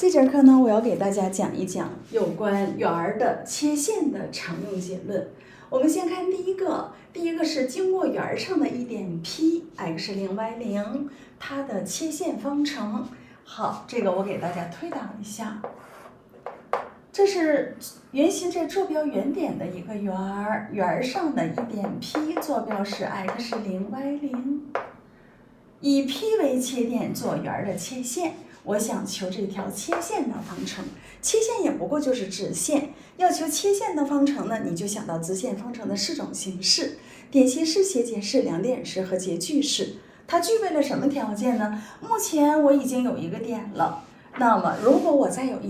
这节课呢，我要给大家讲一讲有关圆儿的切线的常用结论。我们先看第一个是经过圆儿上的一点 P，x0y0，它的切线方程。好，这个我给大家推导一下。这是圆形这坐标原点的一个圆儿，圆儿上的一点 P 坐标是 x0y0，以 P 为切点做圆儿的切线。我想求这条切线的方程，切线也不过就是直线。要求切线的方程呢，你就想到直线方程的4种形式：点斜式、斜截式、两点式和截距式。它具备了什么条件呢？目前我已经有一个点了，那么如果我再有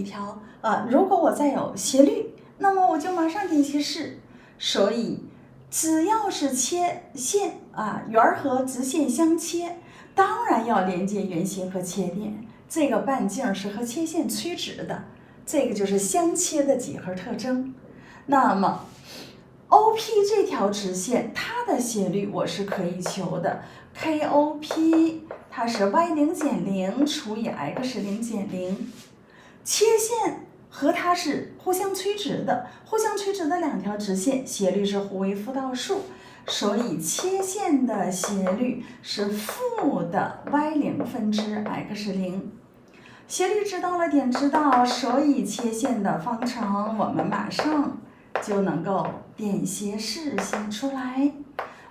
斜率，那么我就马上点斜式。所以只要是切线圆儿和直线相切，当然要连接圆心和切点。这个半径是和切线垂直的，这个就是相切的几何特征。那么 OP 这条直线，它的斜率我是可以求的 ，KOP 它是 y0减0除以 x0减0，切线和它是互相垂直的，互相垂直的两条直线斜率是互为负倒数，所以切线的斜率是负的 y0分之 x0。斜率知道了，点知道，所以切线的方程我们马上就能够点斜式写出来。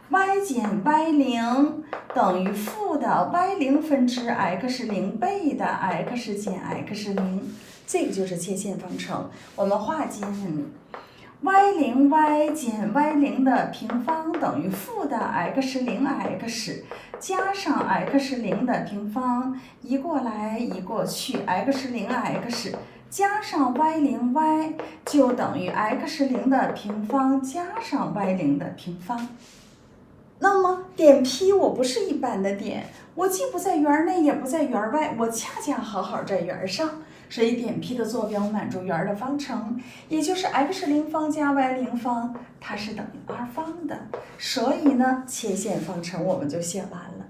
y 减 y0等于负的 y0分之 x0倍的 x 减 x0，这个就是切线方程。我们化简y0y 减 y0的平方等于负的 x0x 加上 x0的平方，移过来移过去 x0x 加上 y0y 就等于 x0的平方加上 y0的平方。那么点 P 我不是一般的点，我既不在圆内也不在圆外，我恰恰好好在圆上。所以点 P 的坐标满足圆的方程，也就是 x0方加 y0方，它是等于2方的。所以呢，切线方程我们就写完了。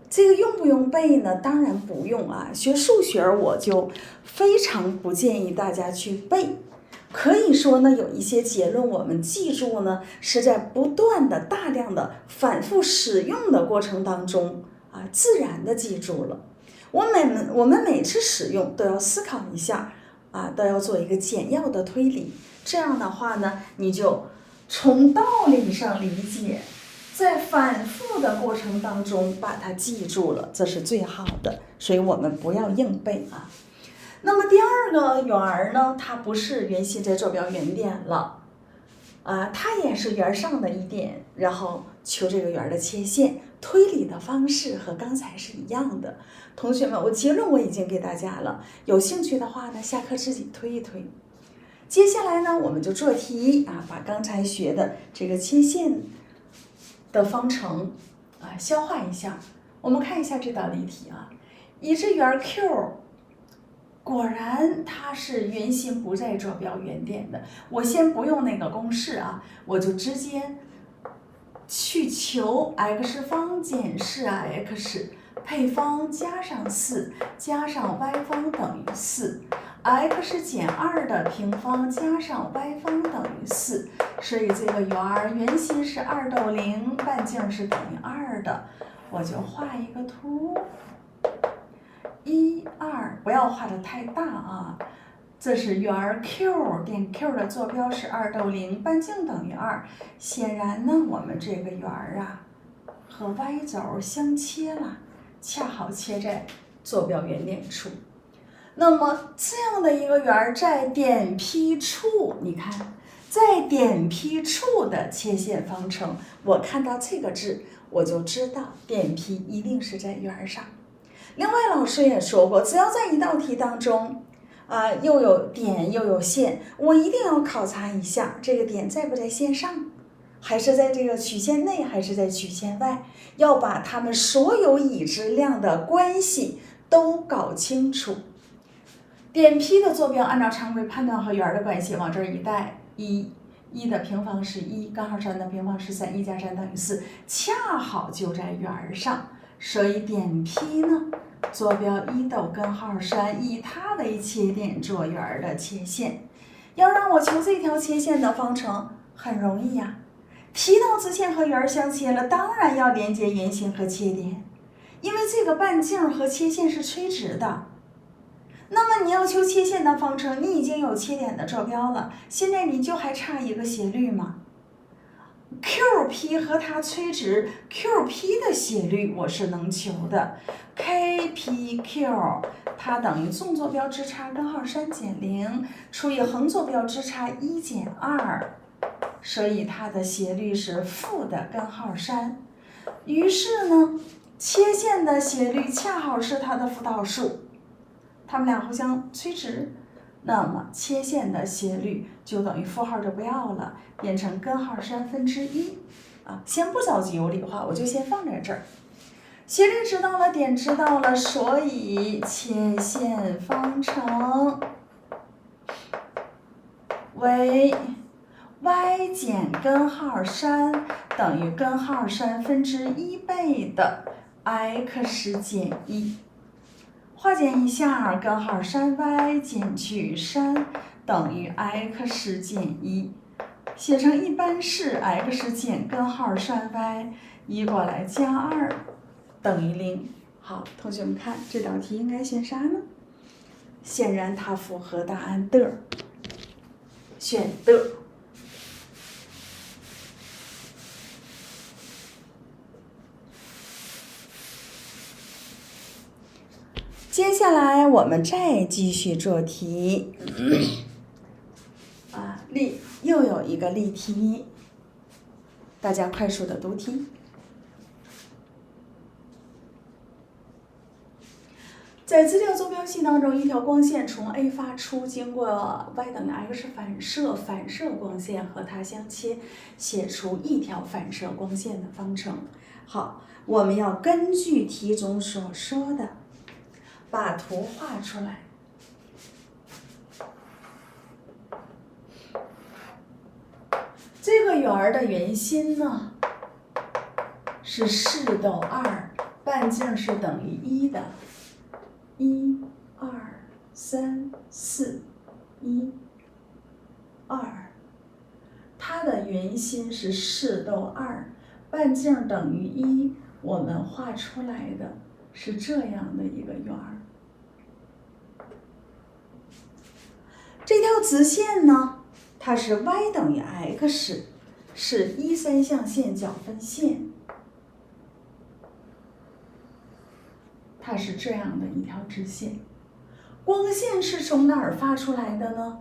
这个用不用背呢？当然不用啊。学数学我就非常不建议大家去背。可以说呢，有一些结论我们记住呢，是在不断的大量的反复使用的过程当中自然的记住了。我们每次使用都要思考一下都要做一个简要的推理。这样的话呢，你就从道理上理解，在反复的过程当中把它记住了，这是最好的。所以我们不要硬背那么第二个圆儿呢，它不是圆心这坐标原点了它也是圆上的一点，然后求这个圆的切线，推理的方式和刚才是一样的。同学们，结论我已经给大家了，有兴趣的话呢，下课自己推一推。接下来呢，我们就做题把刚才学的这个切线的方程消化一下。我们看一下这道例题已知圆 Q。果然它是圆心不在坐标原点的，我先不用那个公式我就直接去求 x 方减4x 配方加上4加上 y 方等于4，x 减2的平方加上 y 方等于4，所以这个圆心是2逗0，半径是等于2的，我就画一个图。1、2，不要画的太大这是圆 Q， 点 Q 的坐标是2逗0，半径等于2。显然呢，我们这个圆和 y 轴相切了，恰好切在坐标原点处。那么这样的一个圆在点 P 处，你看，在点 P 处的切线方程，我看到这个字，我就知道点 P 一定是在圆上。另外老师也说过，只要在一道题当中又有点又有线，我一定要考察一下这个点在不在线上，还是在这个曲线内，还是在曲线外，要把它们所有已知量的关系都搞清楚。点 P 的坐标按照常规判断和圆的关系往这儿一带，1的平方是1，根号3的平方是3，1加3等于4，恰好就在圆上。所以点 P 呢坐标1斗根号3，以它为切点做圆的切线。要让我求这条切线的方程，很容易呀。提到直线和圆相切了，当然要连接圆心和切点，因为这个半径和切线是垂直的。那么你要求切线的方程，你已经有切点的坐标了，现在你就还差一个斜率嘛。QP 和它垂直 QP 的斜率我是能求的 ，KPQ 它等于纵坐标之差根号3减0除以横坐标之差1减2，所以它的斜率是负的根号3。于是呢，切线的斜率恰好是它的辅导数，它们俩互相垂直。那么切线的斜率就等于负号就不要了，变成根号1/3啊。先不着急有理化，我就先放在这儿。斜率知道了，点知道了，所以切线方程为 y 减根号3等于根号1/3倍的 x 减1。化简一下，根号3y 减去3等于 x 减1，写成一般式 x 减根号3y 移过来加2等于0。好，同学们看这道题应该选啥呢？显然它符合答案的，选的。接下来我们再继续做题，又有一个例题，大家快速的读题。在资料坐标系当中，一条光线从 A 发出，经过 y 等于 x 反射，反射光线和它相切，写出一条反射光线的方程。好，我们要根据题中所说的，把图画出来。这个圆的圆心呢是4斗2，半径是等于1的，1、2、3、4、1、2，它的圆心是4斗2，半径等于1，我们画出来的是这样的一个圆儿。这条直线呢，它是 y 等于 x， 是1、3象限角分线，它是这样的一条直线。光线是从哪儿发出来的呢？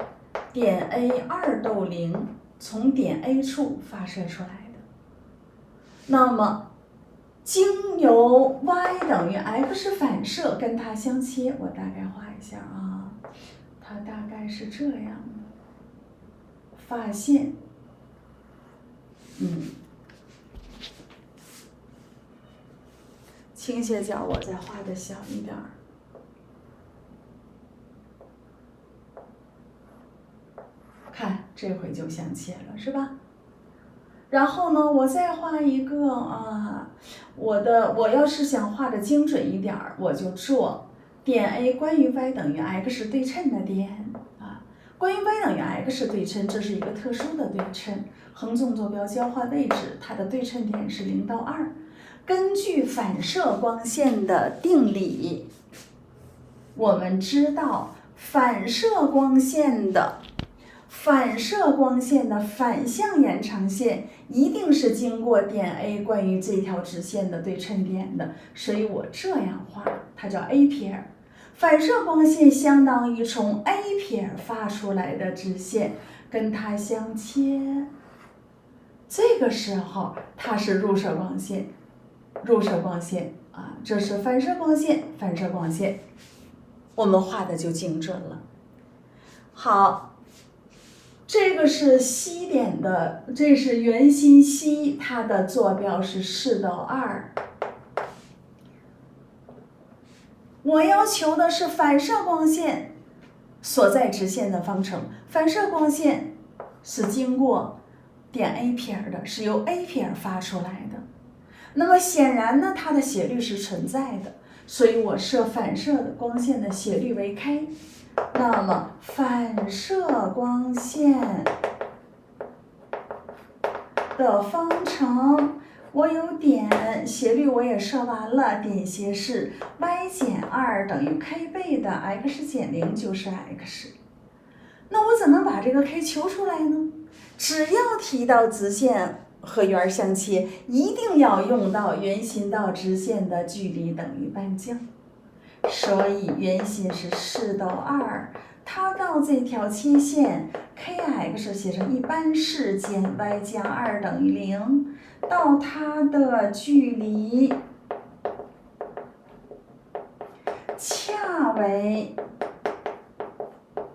点 A 2斗0，从点 A 处发射出来的。那么经由 y 等于 x 反射跟它相切，我大概画一下啊，它大概是这样的发线，倾斜角我再画的小一点儿。看，这回就相切了，是吧？然后呢，我再画一个我要是想画的精准一点儿，我就做点 A 关于 y 等于 x 对称的点啊。关于 y 等于 x 对称，这是一个特殊的对称，横纵坐标交换位置，它的对称点是0到2。根据反射光线的定理，我们知道反射光线的反向延长线一定是经过点 A 关于这条直线的对称点的，所以我这样画，它叫 A 撇。反射光线相当于从 A 撇发出来的直线跟它相切，这个时候它是入射光线啊，这是反射光线，我们画的就精准了。好，这个是西点的，这是圆心西，它的坐标是4斗2。我要求的是反射光线所在直线的方程，反射光线是经过点 A 撇的，是由 A 撇发出来的。那么显然呢，它的斜率是存在的，所以我设反射的光线的斜率为 k。那么反射光线的方程，我有点，斜率我也设完了，点斜是 y 减2等于 k 倍的 x 减0就是 x。那我怎么把这个 k 求出来呢？只要提到直线和圆相切，一定要用到圆心到直线的距离等于半径。所以圆心是4到2，它到这条切线 kx 写成一般式减 y 加2等于0，到它的距离恰为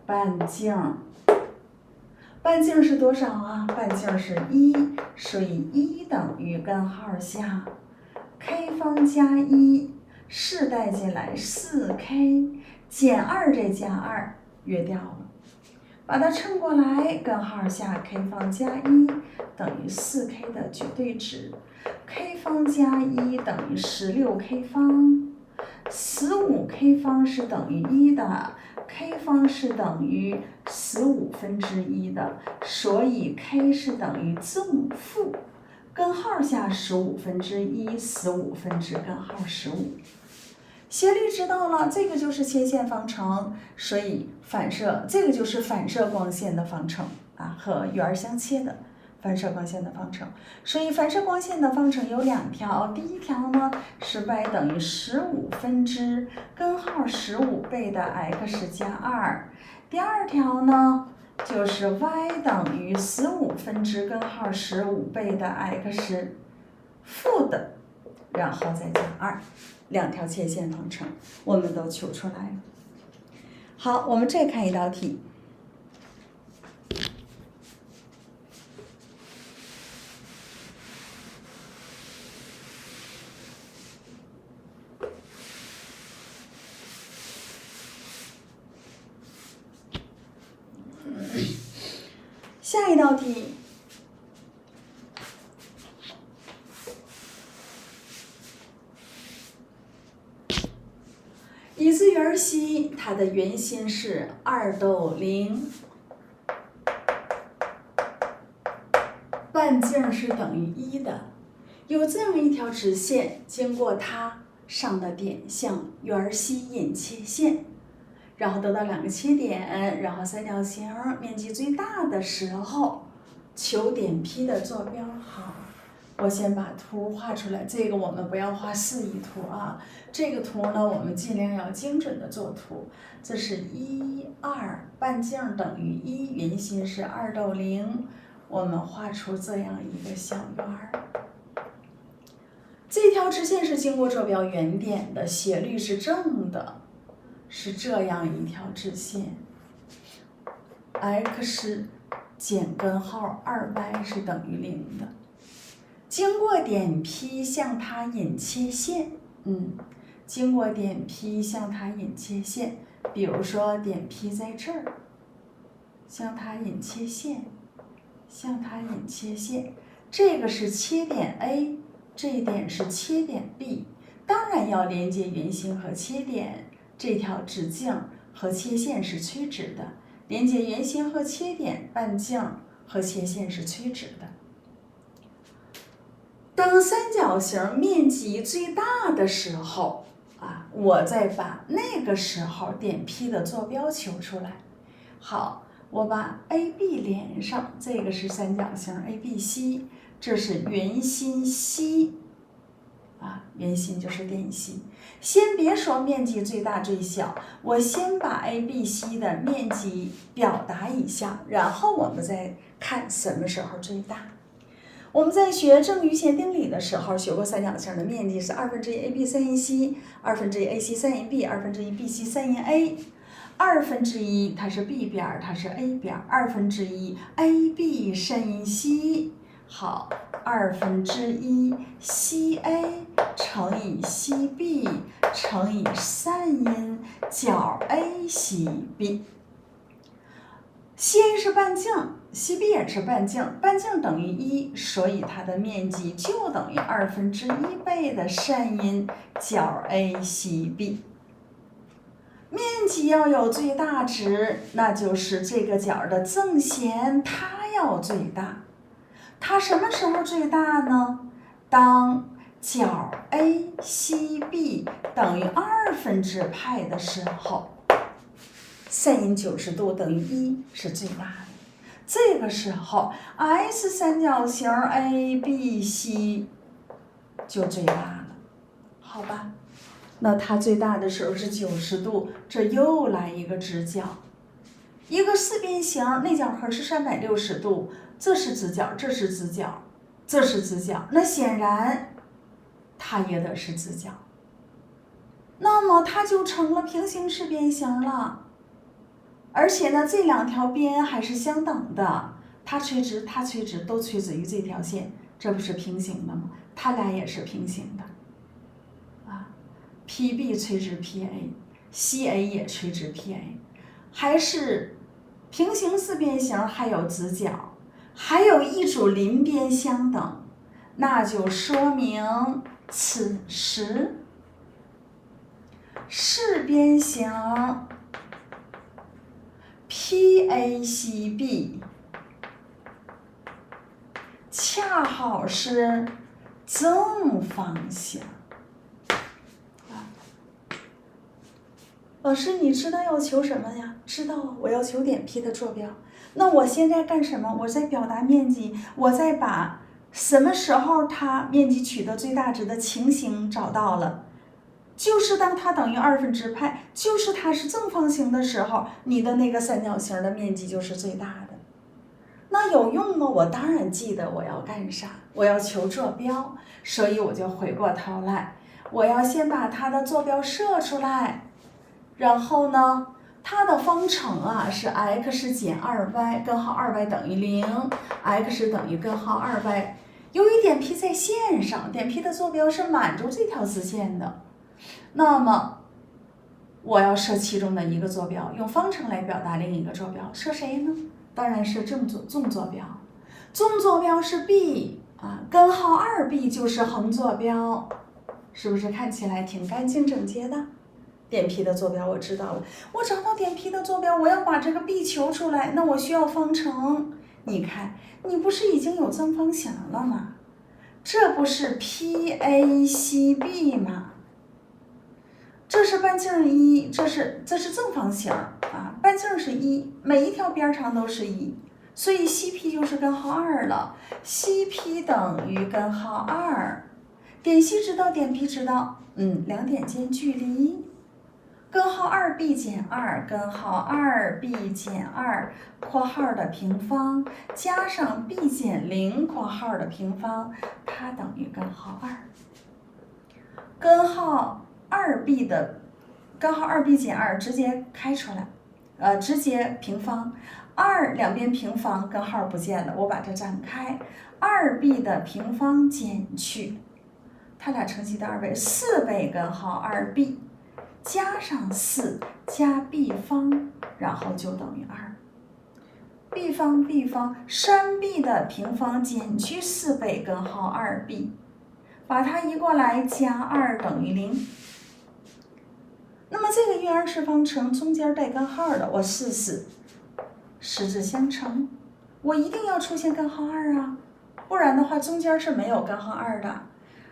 半径。半径是多少啊？半径是1，所以1等于根号下 k 方加1， 4带进来 4k 减2，这加2约掉了，把它乘过来，根号下 k 方加1等于 4k 的绝对值， k 方加1等于16k 方，15k 方是等于1的，k 方是等于1/15的，所以 k 是等于正负根号下1/15，15根号15。斜率知道了，这个就是切线方程，所以这个就是反射光线的方程啊，和圆相切的反射光线的方程。所以反射光线的方程有2条，第一条呢是 y 等于15根号15倍的 x 加2，第二条呢就是 y 等于15根号15倍的 x 负的，然后再加2，2条切线方程我们都求出来了。好，我们再看一道题。下一道题，已知圆心，它的圆心是2到0，半径是等于1的。有这样一条直线经过它上的点向圆心引切线，然后得到2个切点，然后三角形面积最大的时候，求点 P 的坐标。好，我先把图画出来，这个我们不要画示意图啊，这个图呢我们尽量要精准的做图。这是1、2，半径等于1，圆心是2到0，我们画出这样一个小圆儿。这条直线是经过坐标原点的，斜率是正的，是这样一条直线 ，x 减根号2y是等于0的。经过点 P 向它引切线，经过点 P 向它引切线，比如说点 P 在这儿，向它引切线，向它引切线，这个是切点 A， 这一点是切点 B， 当然要连接圆心和切点，这条直径和切线是垂直的，连接圆心和切点，半径和切线是垂直的。当三角形面积最大的时候啊，我再把那个时候点 P 的坐标求出来。好，我把 AB 连上，这个是三角形 ABC， 这是圆心 C， 啊，圆心就是点 C。先别说面积最大最小，我先把 ABC 的面积表达一下，然后我们再看什么时候最大。我们在学正余弦定理的时候学过三角形的面积是1/2AB 3因C，1/2AC 3因B，1/2BC 3因A，1/2它是 B 边，它是 A 边，1/2AB 3因C， 好，1/2CA 乘以 CB 乘以3因角 A 西 B。西 A 是半径，西 B 也是半径，半径等于1，所以它的面积就等于1/2倍的善因角 ACB。面积要有最大值，那就是这个角的正弦它要最大。它什么时候最大呢？当角 ACB 等于2/2的时候，善因90度等于1是最大的。这个时候 S 三角形 ABC 就最大了，好吧？那它最大的时候是90度，这又来一个直角，一个四边形，内角和是360度，这是直角，这是直角，这是直角，那显然它也得是直角，那么它就成了平行四边形了。而且呢，这两条边还是相等的，它垂直，它垂直，都垂直于这条线，这不是平行的吗？它俩也是平行的。PB 垂直 PA，CA 也垂直 PA， 还是平行四边形，还有直角，还有一组邻边相等，那就说明此时四边形 PACB 恰好是正方形。老师，你知道要求什么呀？知道啊，我要求点 P 的坐标。那我现在干什么？我在表达面积，我在把什么时候它面积取得最大值的情形找到了，就是当它等于2/2，就是它是正方形的时候，你的那个三角形的面积就是最大的。那有用吗？我当然记得我要干啥，我要求坐标，所以我就回过头来，我要先把它的坐标设出来。然后呢，它的方程啊是 x 减 2y， 根号 2y 等于0 ，x 等于根号 2y。由于点 P 在线上，点 P 的坐标是满足这条直线的，那么我要设其中的一个坐标，用方程来表达另一个坐标，设谁呢？当然是纵坐标。纵坐标是 b 啊，根号 2b 就是横坐标，是不是看起来挺干净整洁的？点 P 的坐标我知道了，我找到点 P 的坐标，我要把这个 B 求出来，那我需要方程。你看，你不是已经有正方形了吗？这不是 PACB 吗？这是半径1，这是正方形啊，半径是1，每一条边长都是1，所以 CP 就是根号2了。CP 等于根号2，点 C 知道，点 P 知道，两点间距离。根号 2b 减2，根号 2b 减2括号的平方加上 b 减0括号的平方，它等于根号2。根号 2b 减2直接开出来，直接平方，2两边平方，根号不见了，我把它展开，2b 的平方减去，它俩乘积的2倍，4倍根号 2b。加上4加 b 方，然后就等于2。b 方 3b 的平方减去4倍根号 2b， 把它移过来加2等于0。那么这个余二式方程中间带根号的，我试试，十字相乘，我一定要出现根号2啊，不然的话中间是没有根号2的。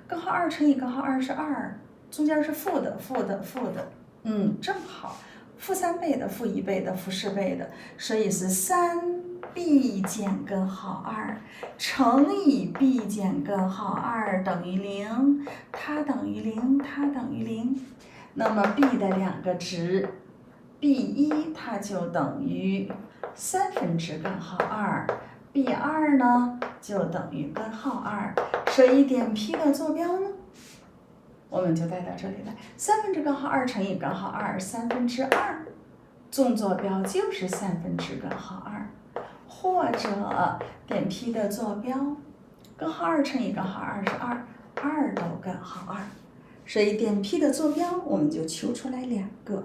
根号2乘以根号2是2。中间是负的，正好，负3倍的，负1倍的，负4倍的，所以是3b 减根号2乘以 b 减根号2等于0，它等于0，它等于0。那么 b 的两个值 ，b1 它就等于3/3根号2，b2 呢就等于根号2，所以点 P 的坐标呢？我们就带到这里来，3/根号2乘以根号2，2/3，纵坐标就是3/根号2，或者点 P 的坐标，根号2乘以根号2是2，2都根号2，所以点 P 的坐标我们就求出来2个。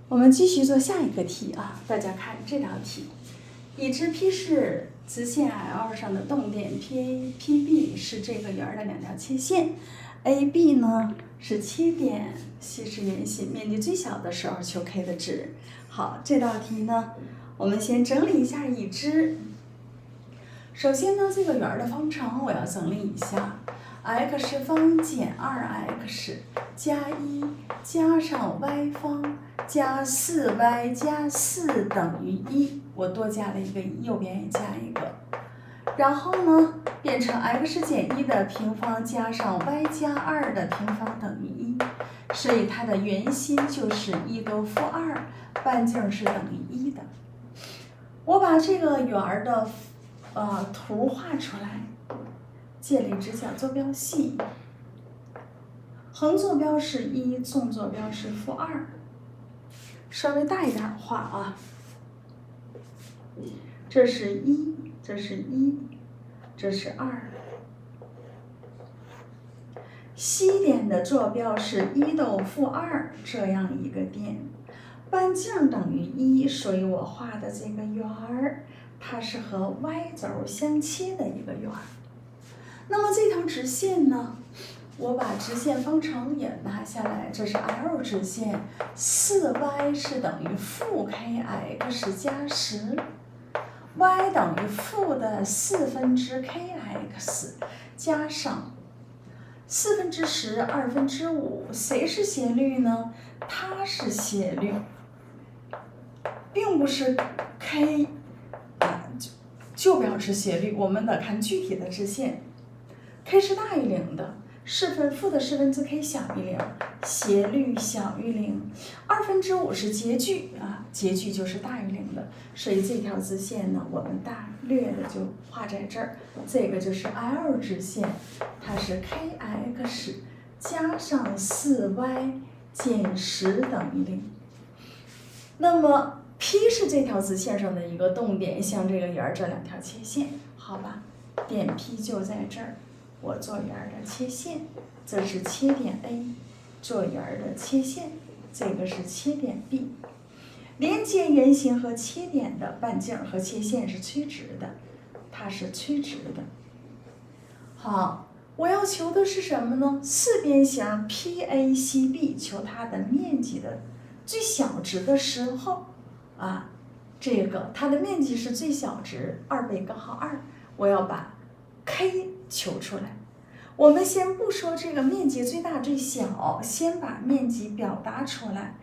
我们继续做下一个题啊，大家看这道题，已知 P 是直线 L 上的动点 PA、PB 是这个圆的两条切线 ，AB 呢是切点，C 是圆心，面积最小的时候求 K 的值。好，这道题呢，我们先整理一下已知。首先呢，这个圆的方程我要整理一下 ，x 方减 2x 加1加上 y 方加4y 加4等于1，我多加了一个1，右边也加一个。然后呢，变成 x 减1的平方加上 y 加2的平方等于1，所以它的圆心就是1都负2，半径是等于1的。我把这个圆的图画出来，借力直角坐标系，横坐标是1，纵坐标是负2，稍微大一点画啊。这是1，这是1，这是2。西点的坐标是1都负2，这样一个点，半径等于1，所以我画的这个圆儿，它是和 y 轴相切的一个圆儿。那么这条直线呢，我把直线方程也拿下来，这是 L 直线，4y 是等于负 kx 加10，y 等于负的4/kx 加上10/10，5/5，谁是斜率呢？它是斜率，并不是 k 就表示斜率，我们得看具体的直线。k 是大于0的，负的4/k 小于0，斜率小于0，2/5是截距啊，截距就是大于0的，所以这条直线呢，我们大略的就画在这儿。这个就是 L 直线，它是 kx 加上4y 减10等于0。那么 P 是这条直线上的一个动点，像这个圆儿这两条切线，好吧？点 P 就在这儿。我做圆的切线，这是切点 A， 做圆的切线，这个是切点 B， 连接圆心和切点的半径和切线是垂直的，它是垂直的。好，我要求的是什么呢？四边形 PACB， 求它的面积的最小值的时候啊，这个它的面积是最小值2倍根号2，我要把 K 求出来。我们先不说这个面积最大最小，先把面积表达出来。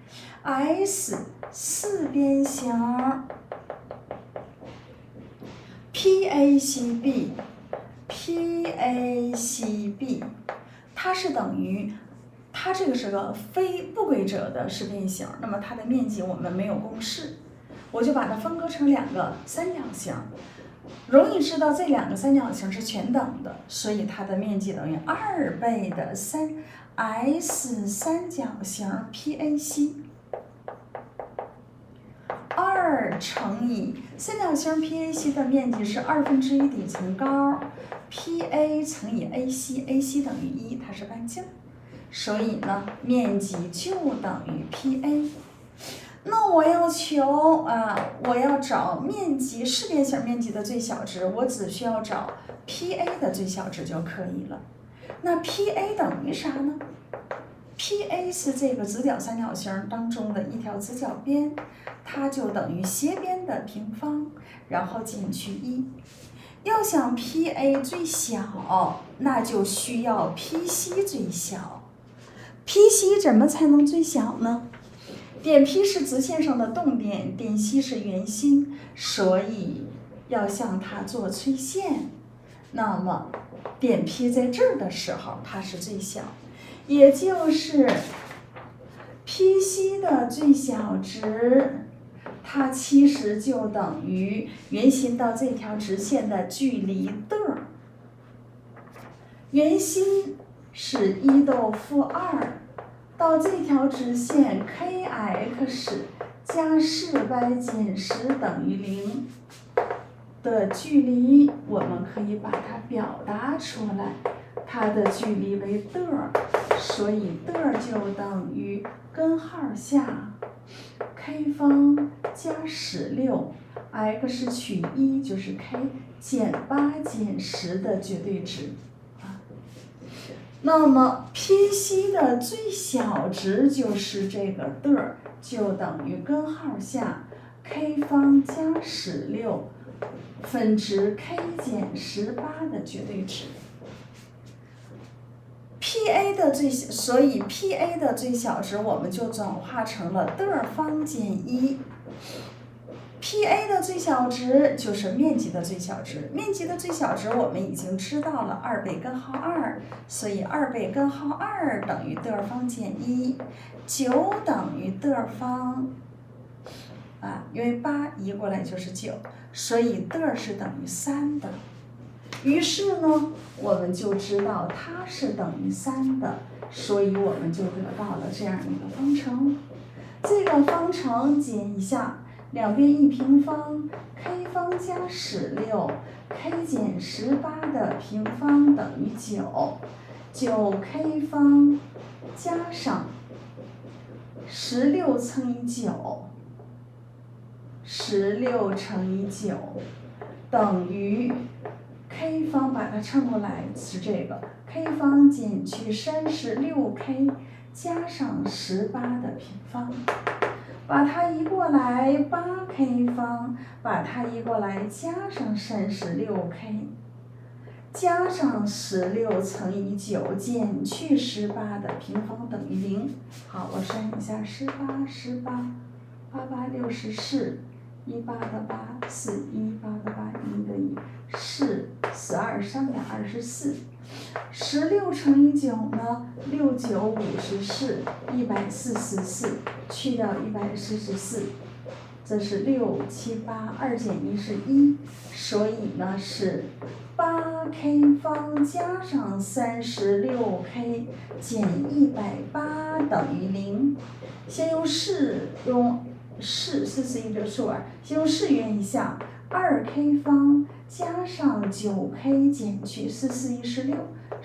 S 四边形 PACB， 它是等于，它这个是个非不规则的四边形，那么它的面积我们没有公式，我就把它分割成两个三角形。容易知道这两个三角形是全等的，所以它的面积等于2倍的S 三角形 PAC， 2乘以三角形 PAC 的面积是1/2底层高 ，PA 乘以 AC 等于1，它是半径，所以呢，面积就等于 PA。那我要求我要找面积四边形面积的最小值，我只需要找 PA 的最小值就可以了。那 PA 等于啥呢？ PA 是这个直角三角形当中的一条直角边，它就等于斜边的平方，然后减去1。要想 PA 最小，那就需要 PC 最小。PC 怎么才能最小呢？点 P 是直线上的动点，点 C 是圆心，所以要向它做垂线。那么点 P 在这儿的时候，它是最小，也就是 PC 的最小值，它其实就等于圆心到这条直线的距离的。圆心是1都负2。到这条直线 kx 加4y 减10等于0的距离，我们可以把它表达出来，它的距离为的，所以的就等于根号下 k 方加16，x 取1就是 k 减8减10的绝对值。那么 P(C) 的最小值就是这个的，就等于根号下 k 方加16分之 k 减18的绝对值。PA 的所以 PA 的最小值我们就转化成了的方减1。PA 的最小值就是面积的最小值，面积的最小值我们已经知道了2倍根号2，所以2倍根号2等于的方减1，9等于的方，因为8移过来就是9，所以的是等于3的。于是呢，我们就知道它是等于3的，所以我们就得到了这样一个方程。这个方程减一下。两边一平方 ，k 方加16，k 减18的平方等于9，9k 方加上16乘以9，16乘以9等于 k 方，把它乘过来是这个 k 方减去36k 加上18的平方。把它移过来8k 方，把它移过来加上36k， 加上16乘以9减去18的平方等于0。好，我算一下18，18，88，64，18的8，41，8的8，1的1，42，324，16乘以9呢，6×9=54，144，去掉144，这是6×7=8，2减1是1，所以呢是8k 方加上36k 减180等于0。先用441这个数先用4约一下，2k 方加上9k 减去441是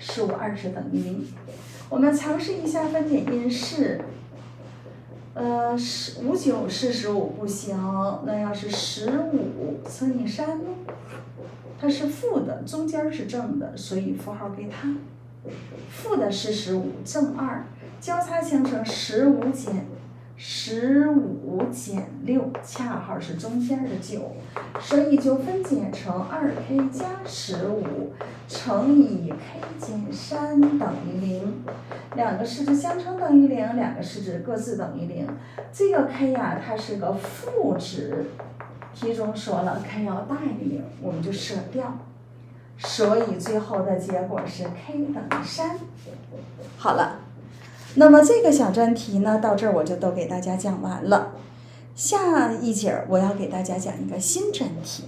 6，1520等于0。我们尝试一下分解因式，59是15不行，那要是15乘以3呢？它是负的，中间是正的，所以符号给它。负的是15，正2，交叉形成15减6，恰好是中间的9，所以就分解成2k 加15乘以 k 减3等于0。两个式子相乘等于0，两个式子各自等于0。这个 k 呀，它是个负值，题中说了 k 要大于0，我们就舍掉。所以最后的结果是 k 等于3。好了。那么这个小专题呢，到这儿我就都给大家讲完了。下一节我要给大家讲一个新专题。